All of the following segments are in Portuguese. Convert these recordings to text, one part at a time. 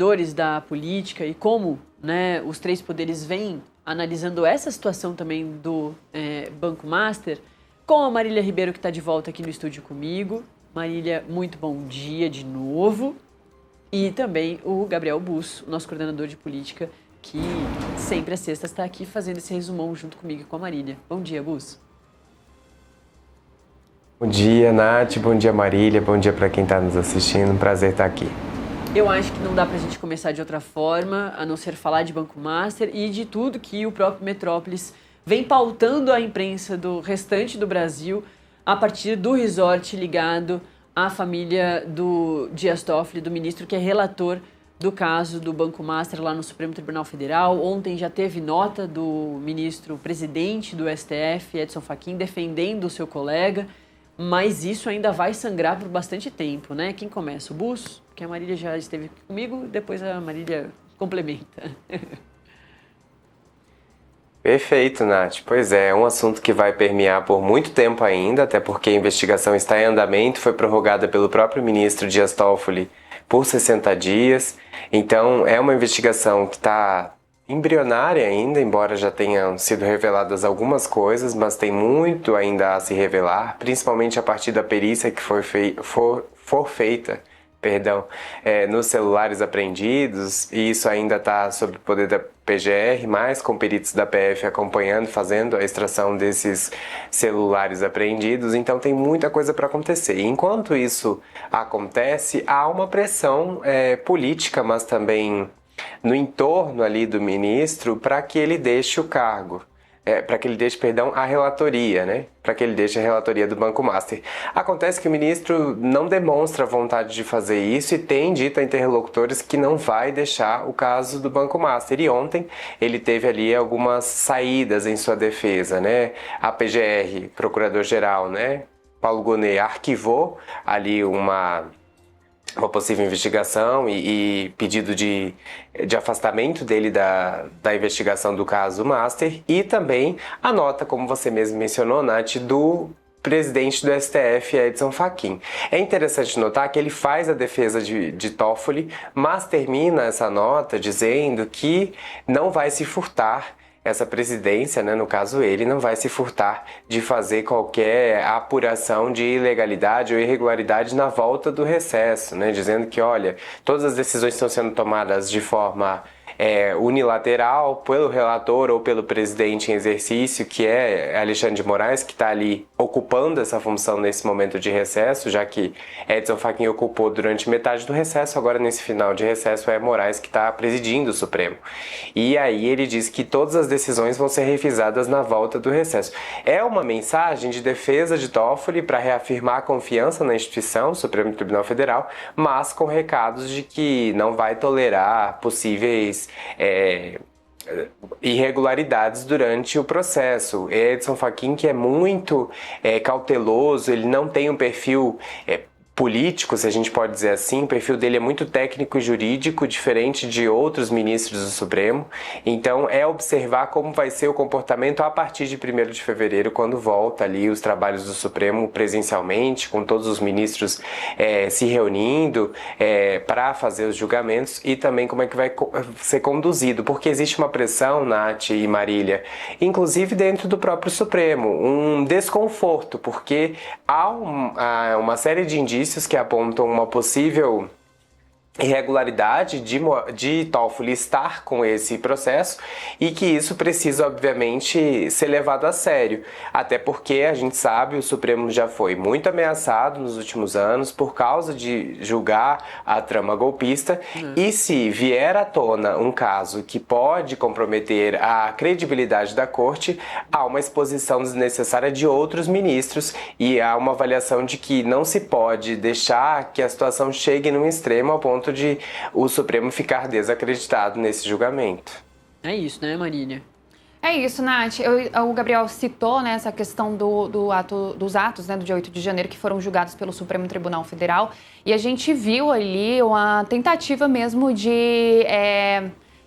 bastidores da política e como, né, os três poderes vêm analisando essa situação também do Banco Master, com a Marília Ribeiro, que está de volta aqui no estúdio comigo. Marília, muito bom dia de novo. E também o Gabriel Busso, nosso coordenador de política, que sempre às sextas está aqui fazendo esse resumão junto comigo e com a Marília. Bom dia, Busso. Bom dia, Nath. Bom dia, Marília. Bom dia para quem está nos assistindo. Um prazer estar aqui. Eu acho que não dá para a gente começar de outra forma, a não ser falar de Banco Master e de tudo que o próprio Metrópolis vem pautando a imprensa do restante do Brasil a partir do resort ligado à família do Dias Toffoli, do ministro que é relator do caso do Banco Master lá no Supremo Tribunal Federal. Ontem já teve nota do ministro presidente do STF, Edson Fachin, defendendo o seu colega, mas isso ainda vai sangrar por bastante tempo, né? Quem começa? O Busso, que a Marília já esteve aqui comigo, depois a Marília complementa. Perfeito, Nath. Pois é um assunto que vai permear por muito tempo ainda, até porque a investigação está em andamento, foi prorrogada pelo próprio ministro Dias Toffoli por 60 dias. Então, é uma investigação que está embrionária ainda, embora já tenham sido reveladas algumas coisas, mas tem muito ainda a se revelar, principalmente a partir da perícia que for feita nos celulares apreendidos, e isso ainda está sob o poder da PGR, mas com peritos da PF acompanhando, fazendo a extração desses celulares apreendidos. Então tem muita coisa para acontecer. E enquanto isso acontece, há uma pressão política, mas também no entorno ali do ministro, para que ele deixe o cargo. Para que ele deixe, a relatoria, né? Para que ele deixe a relatoria do Banco Master. Acontece que o ministro não demonstra vontade de fazer isso e tem dito a interlocutores que não vai deixar o caso do Banco Master. E ontem ele teve ali algumas saídas em sua defesa, né? A PGR, procurador-geral, né? Paulo Gonet, arquivou ali uma possível investigação e pedido de afastamento dele da investigação do caso Master, e também a nota, como você mesmo mencionou, Nath, do presidente do STF, Edson Fachin. É interessante notar que ele faz a defesa de Toffoli, mas termina essa nota dizendo que não vai se furtar essa presidência, né, no caso ele, não vai se furtar de fazer qualquer apuração de ilegalidade ou irregularidade na volta do recesso, né, dizendo que, olha, todas as decisões estão sendo tomadas de forma unilateral pelo relator ou pelo presidente em exercício, que é Alexandre de Moraes, que está ali ocupando essa função nesse momento de recesso, já que Edson Fachin ocupou durante metade do recesso, agora nesse final de recesso é Moraes que está presidindo o Supremo. E aí ele diz que todas as decisões vão ser revisadas na volta do recesso. É uma mensagem de defesa de Toffoli para reafirmar a confiança na instituição, Supremo Tribunal Federal, mas com recados de que não vai tolerar possíveis irregularidades durante o processo. Edson Fachin, que é muito cauteloso, ele não tem um perfil político, se a gente pode dizer assim, o perfil dele é muito técnico e jurídico, diferente de outros ministros do Supremo. Então é observar como vai ser o comportamento a partir de 1º de fevereiro, quando volta ali os trabalhos do Supremo presencialmente, com todos os ministros se reunindo para fazer os julgamentos, e também como é que vai ser conduzido, porque existe uma pressão, Nath e Marília, inclusive dentro do próprio Supremo, um desconforto, porque há uma série de indícios que apontam uma possível irregularidade de Toffoli estar com esse processo, e que isso precisa, obviamente, ser levado a sério. Até porque, a gente sabe, o Supremo já foi muito ameaçado nos últimos anos por causa de julgar a trama golpista, e se vier à tona um caso que pode comprometer a credibilidade da corte, há uma exposição desnecessária de outros ministros, e há uma avaliação de que não se pode deixar que a situação chegue num extremo ao ponto de o Supremo ficar desacreditado nesse julgamento. É isso, né, Marília? É isso, Nath. O Gabriel citou, né, essa questão dos atos, né, do dia 8 de janeiro, que foram julgados pelo Supremo Tribunal Federal, e a gente viu ali uma tentativa mesmo de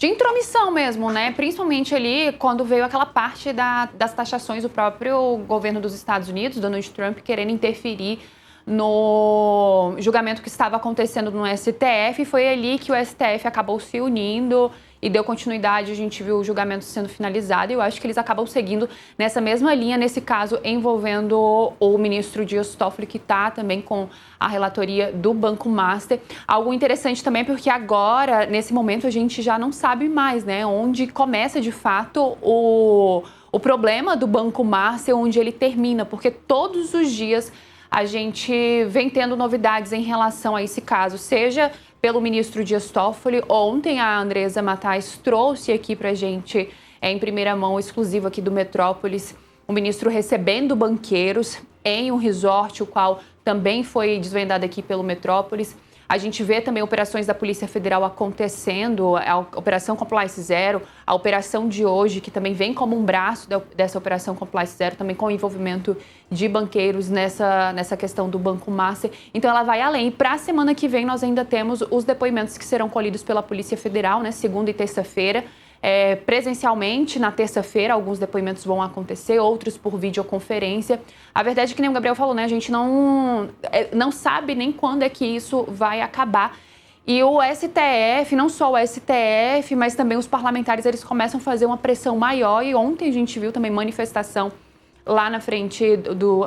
intromissão mesmo, né? Principalmente ali quando veio aquela parte das taxações do próprio governo dos Estados Unidos, Donald Trump, querendo interferir no julgamento que estava acontecendo no STF. Foi ali que o STF acabou se unindo e deu continuidade. A gente viu o julgamento sendo finalizado e eu acho que eles acabam seguindo nessa mesma linha, nesse caso envolvendo o ministro Dias Toffoli, que está também com a relatoria do Banco Master. Algo interessante também, porque agora, nesse momento, a gente já não sabe mais, né, onde começa de fato o problema do Banco Master, onde ele termina, porque todos os dias a gente vem tendo novidades em relação a esse caso, seja pelo ministro Dias Toffoli. Ontem a Andresa Matais trouxe aqui para a gente, em primeira mão, exclusivo aqui do Metrópolis, o ministro recebendo banqueiros em um resort, o qual também foi desvendado aqui pelo Metrópolis. A gente vê também operações da Polícia Federal acontecendo, a Operação Compliance Zero, a operação de hoje, que também vem como um braço dessa Operação Compliance Zero, também com o envolvimento de banqueiros nessa questão do Banco Master. Então ela vai além. E para a semana que vem nós ainda temos os depoimentos que serão colhidos pela Polícia Federal, né, segunda e terça-feira. Presencialmente, na terça-feira, alguns depoimentos vão acontecer, outros por videoconferência. A verdade é que nem o Gabriel falou, né? A gente não sabe nem quando é que isso vai acabar. E o STF, não só o STF, mas também os parlamentares, eles começam a fazer uma pressão maior. E ontem a gente viu também manifestação lá na frente,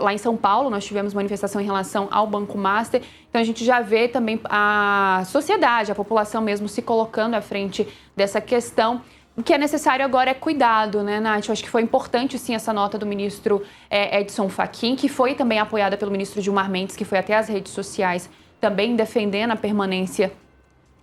lá em São Paulo, nós tivemos manifestação em relação ao Banco Master. Então a gente já vê também a sociedade, a população mesmo se colocando à frente dessa questão. O que é necessário agora é cuidado, né, Nath? Eu acho que foi importante, sim, essa nota do ministro Edson Fachin, que foi também apoiada pelo ministro Gilmar Mendes, que foi até as redes sociais também defendendo a permanência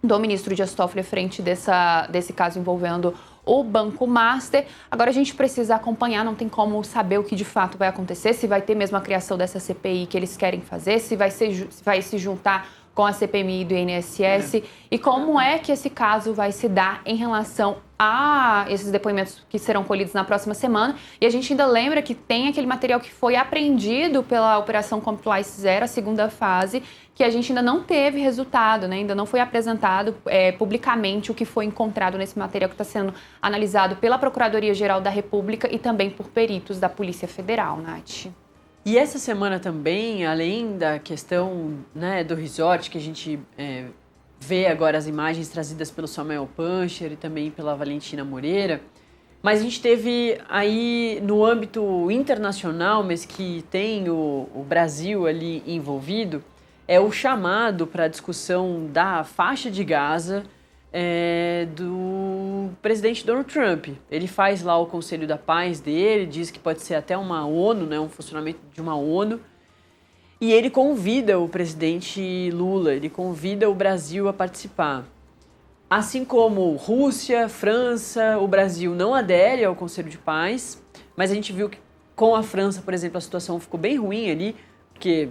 do ministro Dias Toffoli à frente desse caso envolvendo o Banco Master. Agora a gente precisa acompanhar, não tem como saber o que de fato vai acontecer, se vai ter mesmo a criação dessa CPI que eles querem fazer, se vai se juntar com a CPMI do INSS e como é que esse caso vai se dar em relação a esses depoimentos que serão colhidos na próxima semana. E a gente ainda lembra que tem aquele material que foi apreendido pela Operação Compliance Zero, a segunda fase, que a gente ainda não teve resultado, né? Ainda não foi apresentado publicamente o que foi encontrado nesse material que está sendo analisado pela Procuradoria-Geral da República e também por peritos da Polícia Federal, Nath. E essa semana também, além da questão, né, do resort, que a gente vê agora as imagens trazidas pelo Samuel Puncher e também pela Valentina Moreira, mas a gente teve aí no âmbito internacional, mas que tem o Brasil ali envolvido, o chamado para a discussão da faixa de Gaza do presidente Donald Trump. Ele faz lá o Conselho da Paz dele, diz que pode ser até uma ONU, né, um funcionamento de uma ONU, e ele convida o presidente Lula, ele convida o Brasil a participar. Assim como Rússia, França, o Brasil não adere ao Conselho de Paz, mas a gente viu que com a França, por exemplo, a situação ficou bem ruim ali, porque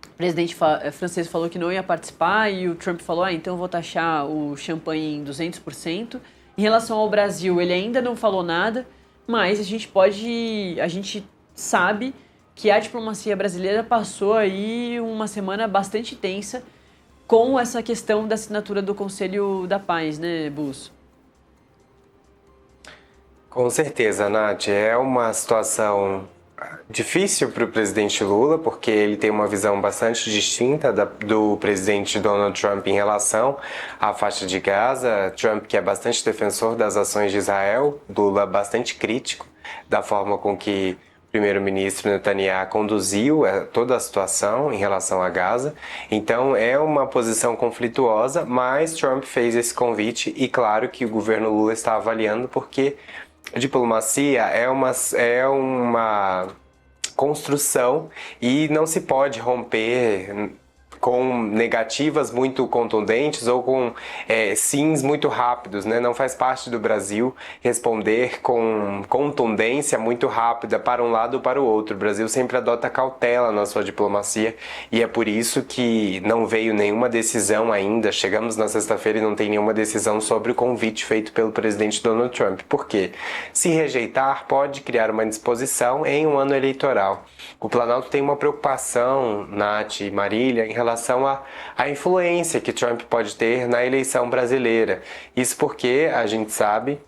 o presidente francês falou que não ia participar e o Trump falou, então eu vou taxar o champanhe em 200%. Em relação ao Brasil, ele ainda não falou nada, mas a gente sabe que a diplomacia brasileira passou aí uma semana bastante tensa com essa questão da assinatura do Conselho da Paz, né, Bus? Com certeza, Nath. É uma situação difícil para o presidente Lula, porque ele tem uma visão bastante distinta do presidente Donald Trump em relação à faixa de Gaza. Trump, que é bastante defensor das ações de Israel, Lula bastante crítico da forma com que o primeiro-ministro Netanyahu conduziu toda a situação em relação a Gaza. Então é uma posição conflituosa, mas Trump fez esse convite e claro que o governo Lula está avaliando, porque a diplomacia é uma construção e não se pode romper com negativas muito contundentes ou com sims muito rápidos, né? Não faz parte do Brasil responder com contundência muito rápida para um lado ou para o outro. O Brasil sempre adota cautela na sua diplomacia e é por isso que não veio nenhuma decisão ainda. Chegamos na sexta-feira e não tem nenhuma decisão sobre o convite feito pelo presidente Donald Trump. Por quê? Se rejeitar, pode criar uma indisposição em um ano eleitoral. O Planalto tem uma preocupação, Nath e Marília, em relação à influência que Trump pode ter na eleição brasileira. Isso porque, a gente sabe,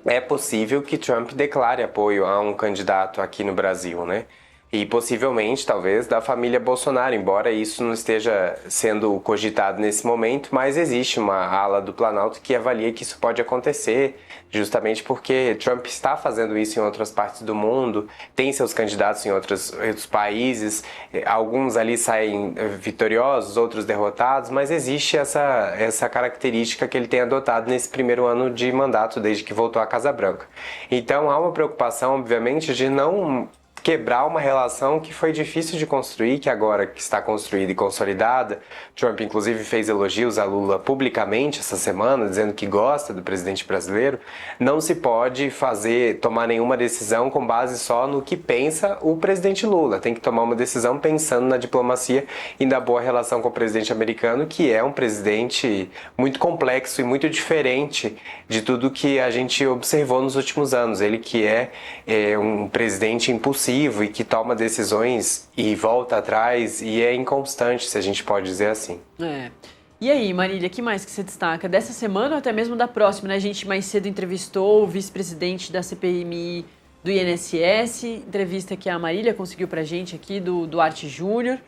é possível que Trump declare apoio a um candidato aqui no Brasil, né? e possivelmente, talvez, da família Bolsonaro, embora isso não esteja sendo cogitado nesse momento, mas existe uma ala do Planalto que avalia que isso pode acontecer, justamente porque Trump está fazendo isso em outras partes do mundo, tem seus candidatos em outros países, alguns ali saem vitoriosos, outros derrotados, mas existe essa característica que ele tem adotado nesse primeiro ano de mandato, desde que voltou à Casa Branca. Então há uma preocupação, obviamente, de não quebrar uma relação que foi difícil de construir, que agora que está construída e consolidada. Trump, inclusive, fez elogios a Lula publicamente essa semana, dizendo que gosta do presidente brasileiro. Não se pode tomar nenhuma decisão com base só no que pensa o presidente Lula. Tem que tomar uma decisão pensando na diplomacia e na boa relação com o presidente americano, que é um presidente muito complexo e muito diferente de tudo que a gente observou nos últimos anos. Ele que é um presidente impulsivo e que toma decisões e volta atrás e é inconstante, se a gente pode dizer assim. E aí, Marília, o que mais que você destaca dessa semana ou até mesmo da próxima, né? A gente mais cedo entrevistou o vice-presidente da CPMI do INSS, entrevista que a Marília conseguiu pra gente aqui, do Duarte Júnior.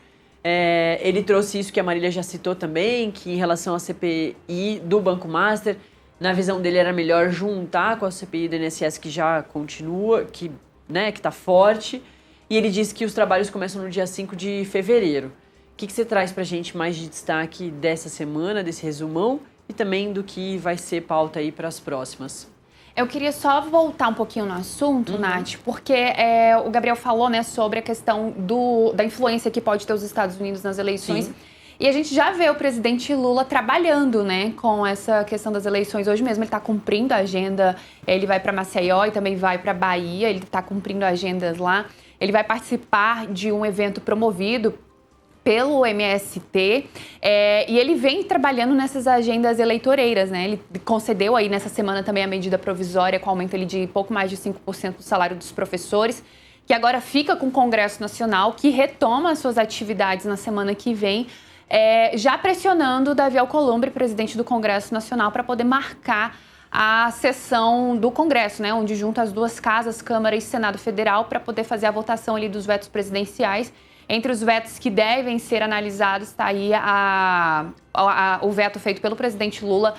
Ele trouxe isso que a Marília já citou também, que em relação à CPI do Banco Master, na visão dele era melhor juntar com a CPI do INSS, que já continua, que está forte, e ele disse que os trabalhos começam no dia 5 de fevereiro. O que você traz para a gente mais de destaque dessa semana, desse resumão, e também do que vai ser pauta aí para as próximas? Eu queria só voltar um pouquinho no assunto, Nath, porque o Gabriel falou, né, sobre a questão da influência que pode ter os Estados Unidos nas eleições. Sim. E a gente já vê o presidente Lula trabalhando, né, com essa questão das eleições. Hoje mesmo ele está cumprindo a agenda, ele vai para Maceió e também vai para Bahia, ele está cumprindo agendas lá. Ele vai participar de um evento promovido pelo MST, e ele vem trabalhando nessas agendas eleitoreiras, né? Ele concedeu aí nessa semana também a medida provisória com aumento ali de pouco mais de 5% do salário dos professores, que agora fica com o Congresso Nacional, que retoma as suas atividades na semana que vem, já pressionando o Davi Alcolumbre, presidente do Congresso Nacional, para poder marcar a sessão do Congresso, né, onde junta as duas casas, Câmara e Senado Federal, para poder fazer a votação ali dos vetos presidenciais. Entre os vetos que devem ser analisados está aí o veto feito pelo presidente Lula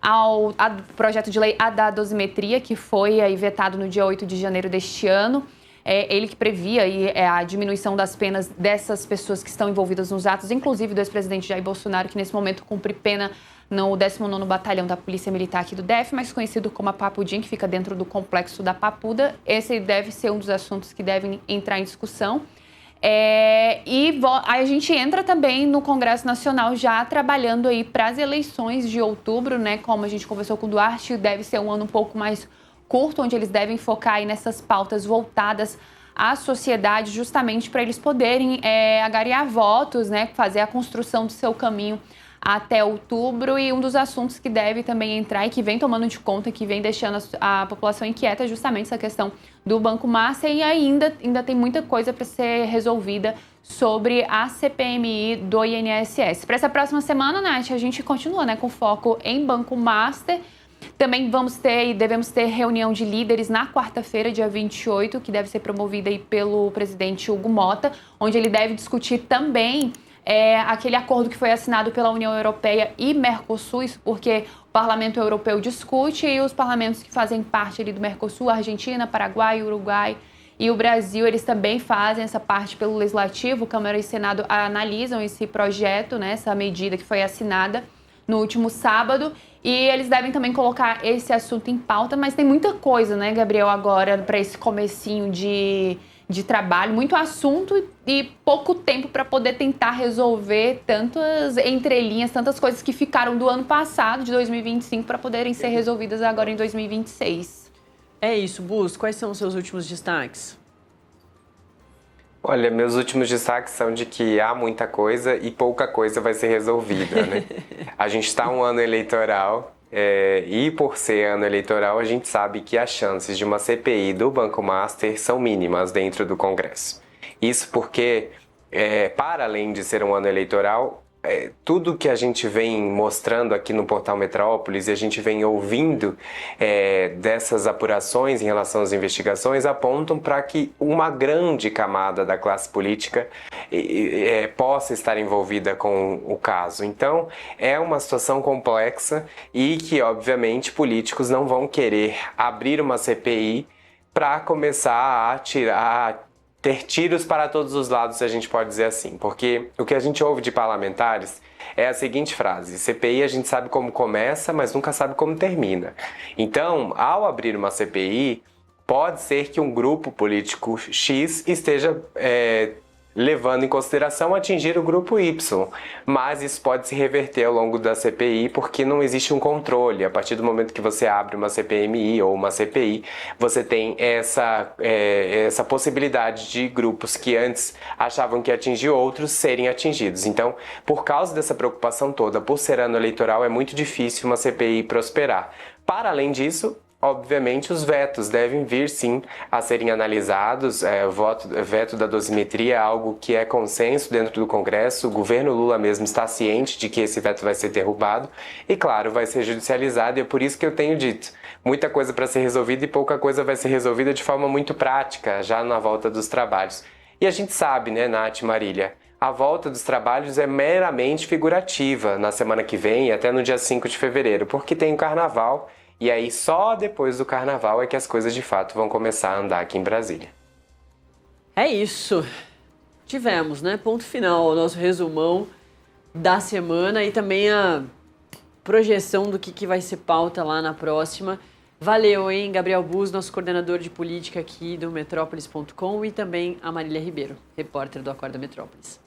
ao projeto de lei da dosimetria, que foi aí vetado no dia 8 de janeiro deste ano. Ele que previa aí a diminuição das penas dessas pessoas que estão envolvidas nos atos, inclusive do ex-presidente Jair Bolsonaro, que nesse momento cumpre pena no 19º Batalhão da Polícia Militar aqui do DF, mais conhecido como a Papudim, que fica dentro do complexo da Papuda. Esse deve ser um dos assuntos que devem entrar em discussão. Aí a gente entra também no Congresso Nacional já trabalhando aí para as eleições de outubro, né? Como a gente conversou com o Duarte, deve ser um ano um pouco mais curto, onde eles devem focar aí nessas pautas voltadas à sociedade, justamente para eles poderem angariar votos, né, fazer a construção do seu caminho até outubro. E um dos assuntos que deve também entrar e que vem tomando de conta, que vem deixando a população inquieta, é justamente essa questão do Banco Master, e ainda tem muita coisa para ser resolvida sobre a CPMI do INSS. Para essa próxima semana, Nath, a gente continua, né, com foco em Banco Master. Também devemos ter reunião de líderes na quarta-feira, dia 28, que deve ser promovida aí pelo presidente Hugo Motta, onde ele deve discutir também aquele acordo que foi assinado pela União Europeia e Mercosul, isso porque o Parlamento Europeu discute e os parlamentos que fazem parte ali do Mercosul, Argentina, Paraguai, Uruguai e o Brasil, eles também fazem essa parte pelo Legislativo. Câmara e Senado analisam esse projeto, né, essa medida que foi assinada no último sábado, e eles devem também colocar esse assunto em pauta, mas tem muita coisa, né, Gabriel, agora para esse comecinho de trabalho, muito assunto e pouco tempo para poder tentar resolver tantas entrelinhas, tantas coisas que ficaram do ano passado, de 2025, para poderem ser resolvidas agora em 2026. É isso, Bus. Quais são os seus últimos destaques? Olha, meus últimos destaques são de que há muita coisa e pouca coisa vai ser resolvida, né? A gente está um ano eleitoral e por ser ano eleitoral a gente sabe que as chances de uma CPI do Banco Master são mínimas dentro do Congresso. Isso porque, para além de ser um ano eleitoral, tudo que a gente vem mostrando aqui no Portal Metrópolis e a gente vem ouvindo dessas apurações em relação às investigações apontam para que uma grande camada da classe política possa estar envolvida com o caso. Então, é uma situação complexa e que, obviamente, políticos não vão querer abrir uma CPI para começar a ter tiros para todos os lados, se a gente pode dizer assim. Porque o que a gente ouve de parlamentares é a seguinte frase: CPI a gente sabe como começa, mas nunca sabe como termina. Então, ao abrir uma CPI, pode ser que um grupo político X esteja levando em consideração atingir o grupo Y, mas isso pode se reverter ao longo da CPI porque não existe um controle. A partir do momento que você abre uma CPMI ou uma CPI, você tem essa possibilidade de grupos que antes achavam que atingir outros serem atingidos. Então, por causa dessa preocupação toda, por ser ano eleitoral, é muito difícil uma CPI prosperar. Para além disso, obviamente, os vetos devem vir, sim, a serem analisados. O veto da dosimetria é algo que é consenso dentro do Congresso. O governo Lula mesmo está ciente de que esse veto vai ser derrubado e, claro, vai ser judicializado. E é por isso que eu tenho dito, muita coisa para ser resolvida e pouca coisa vai ser resolvida de forma muito prática, já na volta dos trabalhos. E a gente sabe, né, Nath, Marília, a volta dos trabalhos é meramente figurativa na semana que vem e até no dia 5 de fevereiro, porque tem o Carnaval. E aí, só depois do Carnaval é que as coisas de fato vão começar a andar aqui em Brasília. É isso. Tivemos, né? Ponto final ao nosso resumão da semana e também a projeção do que vai ser pauta lá na próxima. Valeu, hein? Gabriel Bus, nosso coordenador de política aqui do Metrópolis.com, e também a Marília Ribeiro, repórter do Acorda Metrópolis.